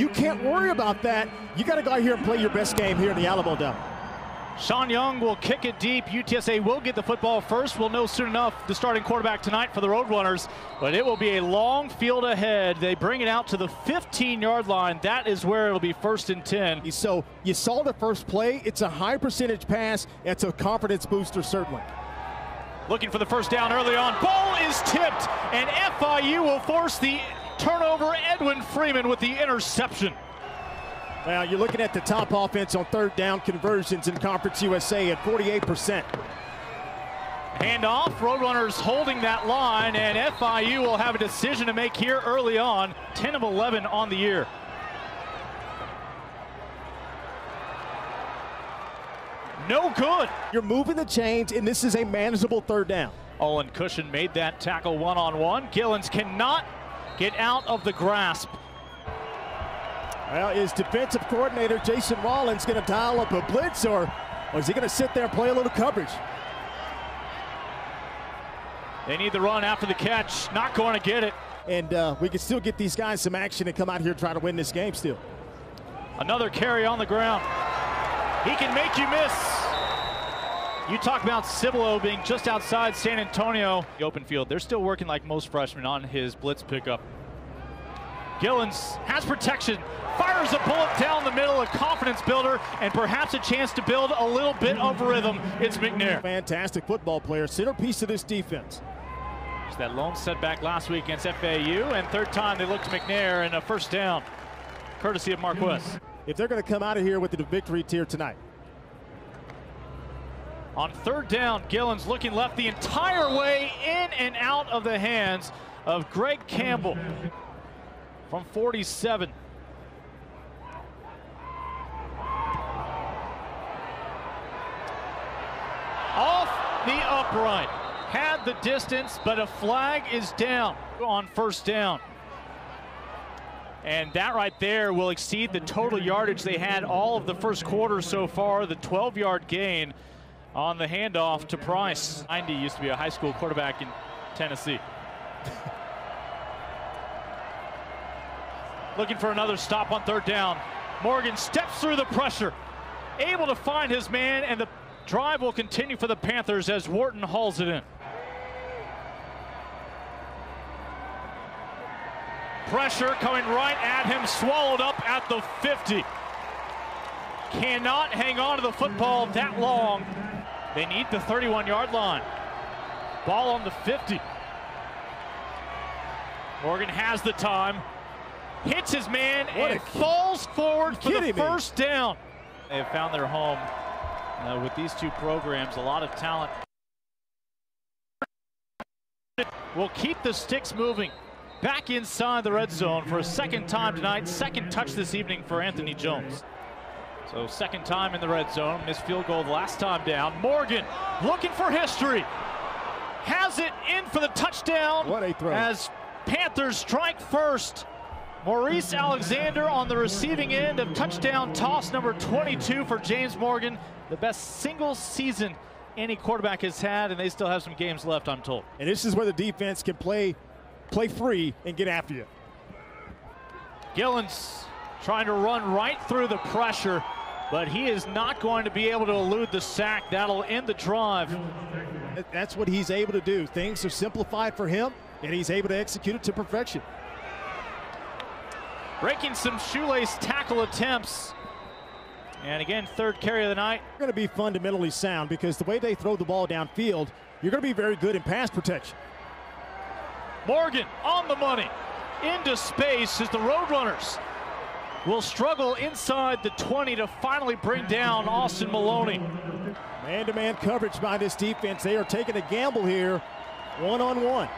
You can't worry about that. You got to go out here and play your best game here in the Alamo Dome. Sean Young will kick it deep. UTSA will get the football first. We'll know soon enough the starting quarterback tonight for the Roadrunners, but it will be a long field ahead. They bring it out to the 15-yard line. That is where it'll be 1st and 10. So you saw the first play. It's a high percentage pass. It's a confidence booster, certainly. Looking for the first down early on. Ball is tipped, and FIU will force the turnover. Edwin Freeman with the interception. Well, you're looking at the top offense on 3rd down conversions in Conference USA at 48%. Handoff, Roadrunners holding that line, and FIU will have a decision to make here early on. 10 of 11 on the year. No good. You're moving the chains, and this is a manageable 3rd down. Olin Cushion made that tackle one-on-one. Gillens cannot get out of the grasp. Well, is defensive coordinator Jason Rollins going to dial up a blitz, or is he going to sit there and play a little coverage? They need the run after the catch. Not going to get it. And we can still get these guys some action and come out here and try to win this game still. Another carry on the ground. He can make you miss. You talk about Cibolo being just outside San Antonio. The open field. They're still working like most freshmen on his blitz pickup. Gillens has protection, fires a bullet down the middle, a confidence builder, and perhaps a chance to build a little bit of rhythm. It's McNair. Fantastic football player, centerpiece of this defense. It's that lone setback last week against FIU, and 3rd time they look to McNair, and a first down, courtesy of Marquez. If they're going to come out of here with the victory tier tonight. On 3rd down, Gillens looking left the entire way, in and out of the hands of Greg Campbell from 47. Off the upright. Had the distance, but a flag is down on 1st down. And that right there will exceed the total yardage they had all of the first quarter so far, the 12-yard gain on the handoff to Price. 90 used to be a high school quarterback in Tennessee. Looking for another stop on 3rd down. Morgan steps through the pressure, able to find his man, and the drive will continue for the Panthers as Wharton hauls it in. Pressure coming right at him, swallowed up at the 50. Cannot hang on to the football that long. They need the 31-yard line. Ball on the 50. Morgan has the time. Hits his man and falls forward for the first down. They have found their home with these two programs. A lot of talent. Will keep the sticks moving. Back inside the red zone for a 2nd time tonight. 2nd touch this evening for Anthony Jones. So 2nd time in the red zone. Missed field goal the last time down. Morgan looking for history. Has it in for the touchdown. What a throw. As Panthers strike first. Maurice Alexander on the receiving end of touchdown toss number 22 for James Morgan. The best single season any quarterback has had, and they still have some games left, I'm told. And this is where the defense can play free and get after you. Gillens trying to run right through the pressure, but he is not going to be able to elude the sack. That'll end the drive. That's what he's able to do. Things are simplified for him, and he's able to execute it to perfection. Breaking some shoelace tackle attempts. And again, 3rd carry of the night. They're going to be fundamentally sound because the way they throw the ball downfield, you're going to be very good in pass protection. Morgan on the money. Into space as the Roadrunners will struggle inside the 20 to finally bring down Austin Maloney. Man-to-man coverage by this defense. They are taking a gamble here, one-on-one.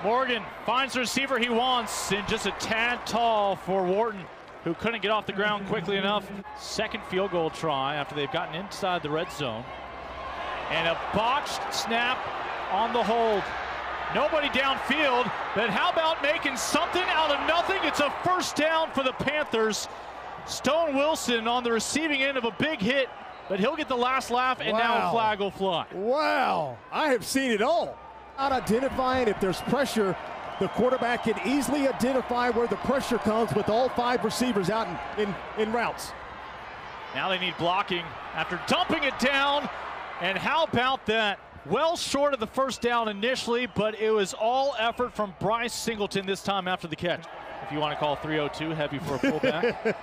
Morgan finds the receiver he wants, and just a tad tall for Wharton, who couldn't get off the ground quickly enough. 2nd field goal try after they've gotten inside the red zone. And a botched snap on the hold. Nobody downfield, but how about making something out of nothing? It's a 1st down for the Panthers. Stone Wilson on the receiving end of a big hit, but he'll get the last laugh, and now a flag will fly. Wow, I have seen it all. Not identifying if there's pressure The quarterback can easily identify where the pressure comes with all 5 receivers out in routes. Now they need blocking after dumping it down. And how about that? Well short of the first down initially, but it was all effort from Bryce Singleton this time after the catch. If you want to call 302 heavy for a fullback.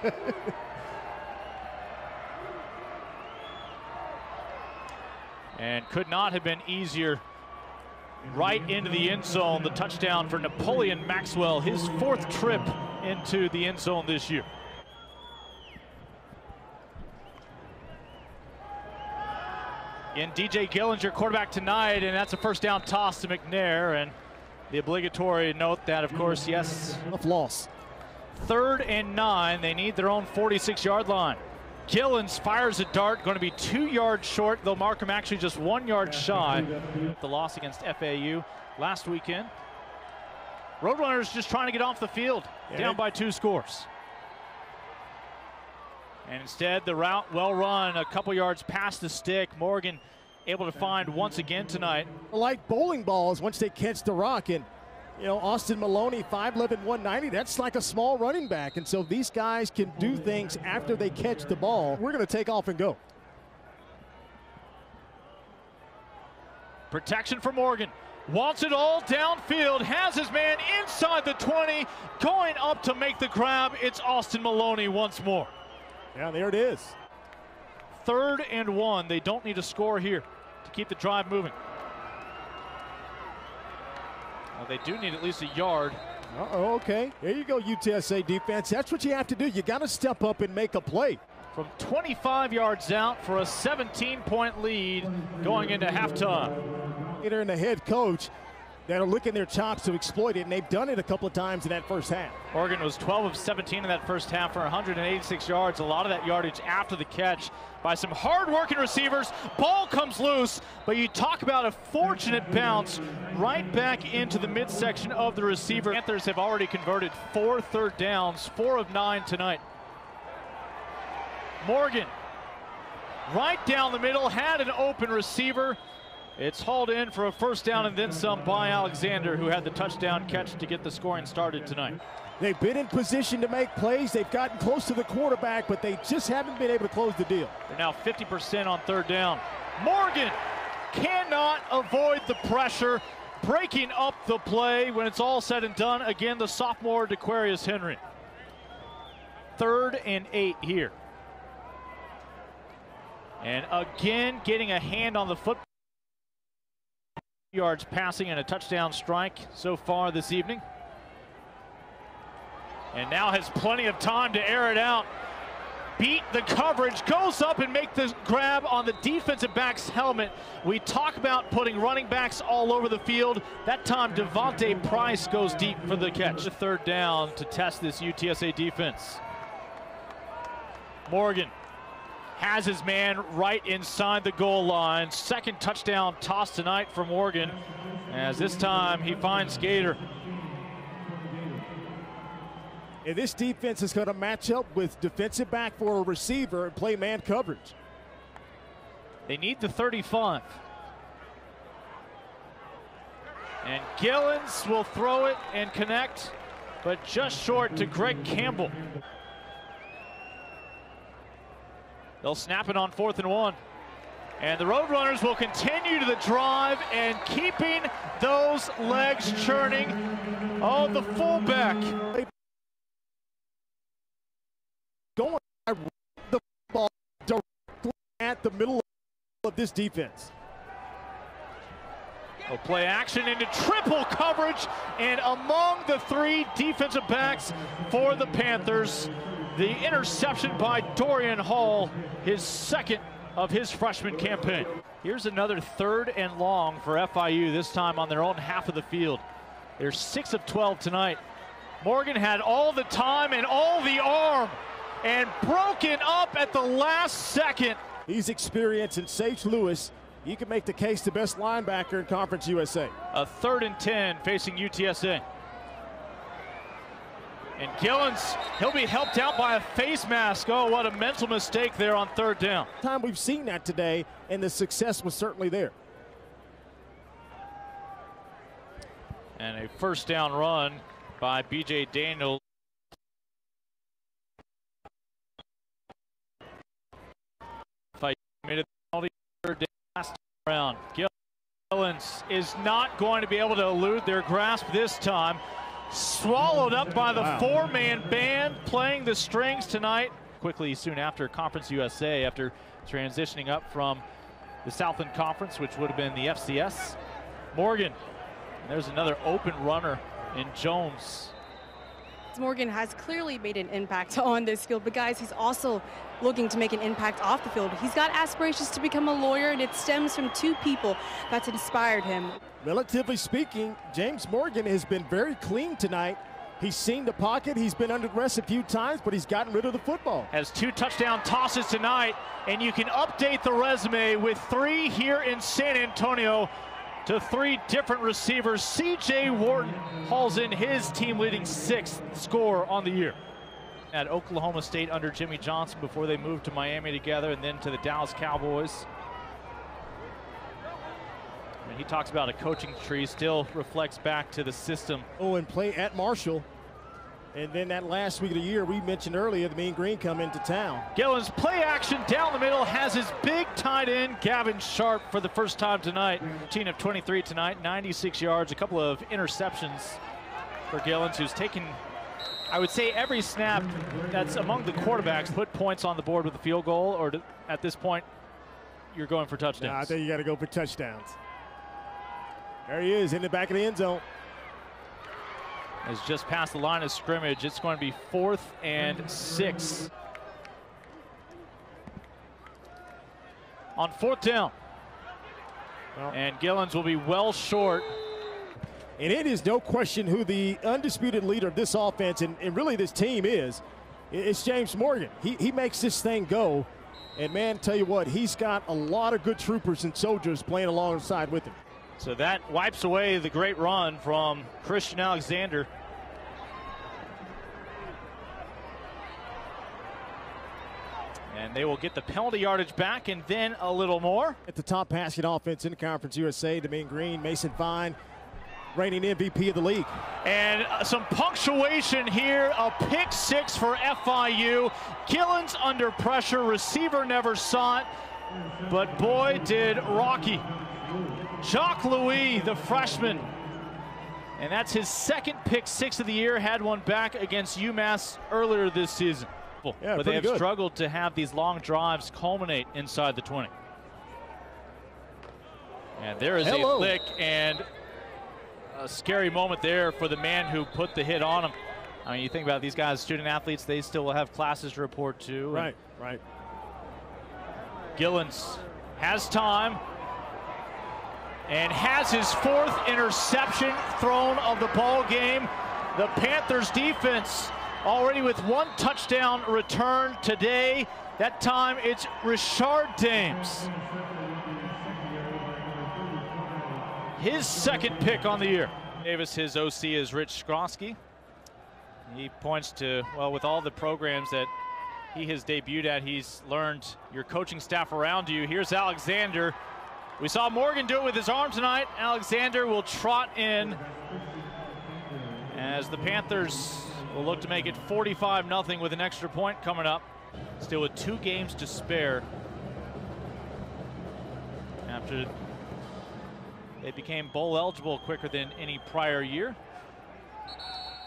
And could not have been easier. Right into the end zone, the touchdown for Napoleon Maxwell, his 4th trip into the end zone this year. And DJ Gillinger, quarterback tonight, and that's a first down toss to McNair. And the obligatory note that, of course, yes. Tough loss. 3rd and 9, they need their own 46-yard line. Gillens fires a dart, going to be 2 yards short. They'll mark him actually just 1 yard shy. The loss against FIU last weekend. Roadrunners just trying to get off the field, down by 2 scores. And instead, the route well run, a couple yards past the stick. Morgan able to find once again tonight. Like bowling balls once they catch the rock. And, you know, Austin Maloney, 5'11", 190, that's like a small running back. And so these guys can do things after they catch the ball. We're going to take off and go. Protection for Morgan. Wants it all downfield, has his man inside the 20, going up to make the grab. It's Austin Maloney once more. Yeah, there it is. 3rd and 1. They don't need a score here to keep the drive moving. Well, they do need at least a yard. Uh-oh, okay. There you go, UTSA defense. That's what you have to do. You got to step up and make a play. From 25 yards out for a 17-point lead going into halftime. They're in the head coach that are licking their chops to exploit it, and they've done it a couple of times in that first half. Oregon was 12 of 17 in that first half for 186 yards. A lot of that yardage after the catch by some hard-working receivers. Ball comes loose, but you talk about a fortunate bounce right back into the midsection of the receiver. Panthers have already converted 4 third downs, 4 of 9 tonight. Morgan, right down the middle, had an open receiver. It's hauled in for a first down and then some by Alexander, who had the touchdown catch to get the scoring started tonight. They've been in position to make plays. They've gotten close to the quarterback, but they just haven't been able to close the deal. They're now 50% on 3rd down. Morgan cannot avoid the pressure, breaking up the play when it's all said and done. Again, the sophomore DeQuarius Henry. 3rd and 8 here. And again, getting a hand on the football. Yards passing and a touchdown strike so far this evening. And now has plenty of time to air it out. Beat the coverage, goes up and make the grab on the defensive back's helmet. We talk about putting running backs all over the field. That time Devontae Price goes deep for the catch. The 3rd down to test this UTSA defense. Morgan has his man right inside the goal line. 2nd touchdown toss tonight from Morgan, as this time he finds Gator. And this defense is going to match up with defensive back for a receiver and play man coverage. They need the 35. And Gillens will throw it and connect, but just short to Greg Campbell. They'll snap it on 4th and 1. And the Roadrunners will continue to the drive and keeping those legs churning. Oh, the fullback. Going the ball directly at the middle of this defense. They'll play action into triple coverage, and among the 3 defensive backs for the Panthers, the interception by Dorian Hall, his 2nd of his freshman campaign. Here's another 3rd and long for FIU, this time on their own half of the field. They're 6 of 12 tonight. Morgan had all the time and all the arm, and broken up at the last second. He's experienced in Sage Lewis. He can make the case the best linebacker in Conference USA. A 3rd and 10 facing UTSA. And Gillens, he'll be helped out by a face mask. Oh, what a mental mistake there on 3rd down. Time we've seen that today, and the success was certainly there. And a first down run by B.J. Daniel. FIU made it the third last round. Gillens is not going to be able to elude their grasp this time. Swallowed up by the four-man band playing the strings tonight. Quickly soon after Conference USA, after transitioning up from the Southland Conference, which would have been the FCS. Morgan, and there's another open runner in Jones. Morgan has clearly made an impact on this field, but guys, he's also looking to make an impact off the field. He's got aspirations to become a lawyer, and it stems from two people that's inspired him. Relatively speaking, James Morgan has been very clean tonight. He's seen the pocket, he's been under duress a few times, but he's gotten rid of the football. Has 2 touchdown tosses tonight, and you can update the resume with 3 here in San Antonio to 3 different receivers. C.J. Wharton hauls in his team-leading 6th score on the year. At Oklahoma State under Jimmy Johnson before they moved to Miami together and then to the Dallas Cowboys. And he talks about a coaching tree, still reflects back to the system. Oh, and play at Marshall. And then that last week of the year, we mentioned earlier, the Mean Green come into town. Gillens play action down the middle, has his big tight end, Gavin Sharp, for the first time tonight. 15 of 23 tonight, 96 yards, a couple of interceptions for Gillens, who's taken, I would say, every snap that's among the quarterbacks put points on the board with a field goal, or at this point, you're going for touchdowns. Nah, I think you got to go for touchdowns. There he is in the back of the end zone. Is just past the line of scrimmage. It's going to be 4th and 6. On 4th down. And Gillens will be well short. And it is no question who the undisputed leader of this offense and really this team is. It's James Morgan. He makes this thing go. And man, tell you what, he's got a lot of good troopers and soldiers playing alongside with him. So that wipes away the great run from Christian Alexander. And they will get the penalty yardage back and then a little more. At the top passing offense in Conference USA, the Mean Green, Mason Fine, reigning MVP of the league. And some punctuation here, a pick 6 for FIU. Gillens under pressure, receiver never saw it, but boy did Rocky. Jacques Louis, the freshman, and that's his 2nd pick 6 of the year, had one back against UMass earlier this season. Yeah, but they have good. struggled to have these long drives culminate inside the 20. And there is a flick and a scary moment there for the man who put the hit on him. I mean, you think about these guys, student athletes, they still will have classes to report to. Right. Gillens has time and has his 4th interception thrown of the ball game. The Panthers defense already with 1 touchdown return today. That time it's Richard Dames. His 2nd pick on the year. Davis, his OC is Rich Skrosky. He points to, well, with all the programs that he has debuted at, he's learned your coaching staff around you. Here's Alexander. We saw Morgan do it with his arm tonight. Alexander will trot in as the Panthers will look to make it 45-0 with an extra point coming up. Still with 2 games to spare after they became bowl eligible quicker than any prior year.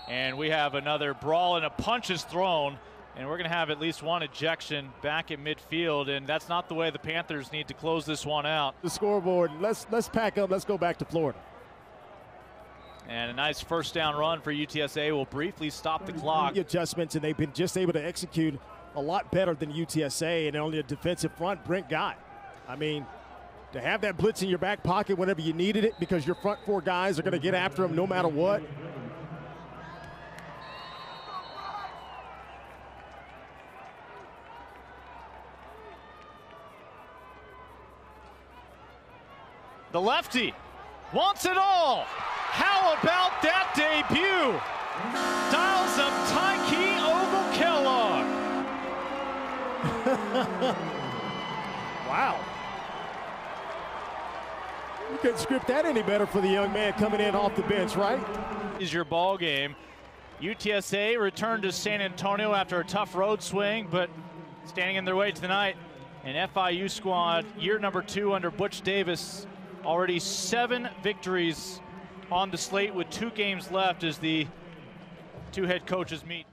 And we have another brawl and a punch is thrown. And we're going to have at least 1 ejection back at midfield, and that's not the way the Panthers need to close this one out. The scoreboard. Let's pack up. Let's go back to Florida. And a nice first down run for UTSA will briefly stop the clock. The adjustments, and they've been just able to execute a lot better than UTSA, and only a defensive front, Brent Guy. I mean, to have that blitz in your back pocket whenever you needed it, because your front 4 guys are going to get after him no matter what. The lefty wants it all. How about that debut? Dials up Tyke Ogle Kellogg. Wow. couldn't script that any better for the young man coming in off the bench, right? Is your ball game. UTSA returned to San Antonio after a tough road swing, but standing in their way tonight, an FIU squad, year number 2 under Butch Davis, already 7 victories on the slate with 2 games left as the 2 head coaches meet.